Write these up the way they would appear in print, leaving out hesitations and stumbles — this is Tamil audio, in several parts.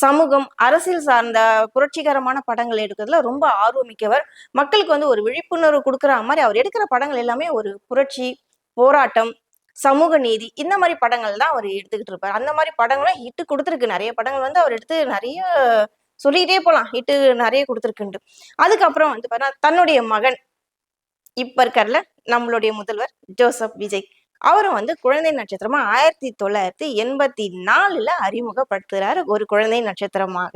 சமூகம், அரசியல் சார்ந்த புரட்சிகரமான படங்கள் எடுக்கிறதுல ரொம்ப ஆர்வமிக்கவர். மக்களுக்கு ஒரு விழிப்புணர்வு குடுக்குற மாரி அவர் எடுக்கிற படங்கள் எல்லாமே ஒரு புரட்சி, போராட்டம், சமூக நீதி இந்த மாரி படங்கள் தான் அவர் எடுத்துக்கிட்டு இருப்பாரு. அந்த மாரி படங்களும் ஹிட் குடுத்துருக்கு. நெறைய படங்கள் அவர் எடுத்து நெறைய சொல்லிட்டே போலாம். ஹிட் நெறைய குடுத்துருக்குன்ட்டு. அதுக்கப்புறம் பார்த்தீங்கன்னா, தன்னுடைய மகன் இப்ப இருக்கார்ல, நம்மளுடைய முதல்வர் ஜோசப் விஜய். அவரும் குழந்தை நட்சத்திரமா 1984ல அறிமுகப்படுத்துறாரு ஒரு குழந்தை நட்சத்திரமாக.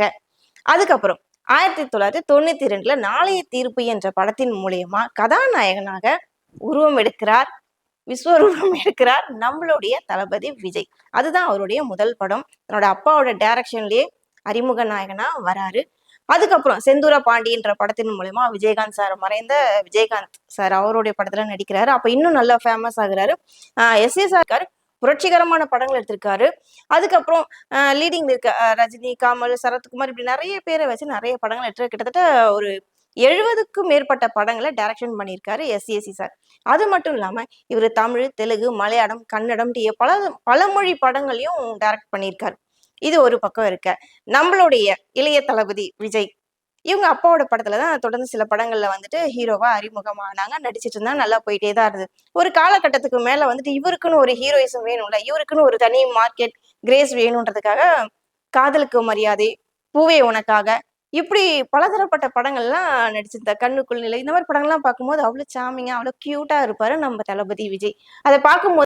அதுக்கப்புறம் 1992ல நாளைய தீர்ப்பு என்ற படத்தின் மூலியமா கதாநாயகனாக உருவம் எடுக்கிறார், விஸ்வரூபம் எடுக்கிறார் நம்மளுடைய தளபதி விஜய். அதுதான் அவருடைய முதல் படம். தன்னோட அப்பாவோட டைரக்ஷன்லயே அறிமுக நாயகனா வராரு. அதுக்கப்புறம் செந்தூர பாண்டியன்ற படத்தின் மூலமா விஜயகாந்த் சார், மறைந்த விஜயகாந்த் சார் அவருடைய படத்துல நடிக்கிறாரு. அப்ப இன்னும் நல்லா ஃபேமஸ் ஆகுறாரு. எஸ்.ஏ.சார் புரட்சிகரமான படங்கள் எடுத்திருக்காரு. அதுக்கப்புறம் லீடிங் இருக்க ரஜினி, கமல், சரத்குமார் இப்படி நிறைய பேரை வச்சு நிறைய படங்கள் எடுத்து கிட்டத்தட்ட ஒரு 70க்கும் மேற்பட்ட படங்களை டைரக்ஷன் பண்ணியிருக்காரு எஸ்.ஏ.சி சார். அது மட்டும் இல்லாம இவர் தமிழ், தெலுங்கு, மலையாளம், கன்னடம் பல மொழி படங்களையும் டைரக்ட் பண்ணியிருக்காரு. இது ஒரு பக்கம் இருக்க. நம்மளுடைய இளைய தளபதி விஜய் இவங்க அப்பாவோட படத்துலதான் தொடர்ந்து சில படங்கள்ல ஹீரோவா அறிமுகமானாங்க, நடிச்சிட்டு இருந்தா நல்லா போயிட்டே தான் இருந்தது. ஒரு காலகட்டத்துக்கு மேல இவருக்குன்னு ஒரு ஹீரோயிசம் வேணும்ல, இவருக்குன்னு ஒரு தனி மார்க்கெட் கிரேஸ் வேணும்ன்றதுக்காக காதலுக்கு மரியாதை, பூவே உனக்காக இப்படி பலதரப்பட்ட படங்கள்லாம் நடிச்சிருந்த கண்ணுக்குள் நிலை இந்த மாதிரி படங்கள்லாம் பார்க்கும்போது அவ்வளவு சாமிங்கா அவ்வளவு கியூட்டா இருப்பாரு நம்ம தளபதி விஜய். அதை பார்க்கும்போது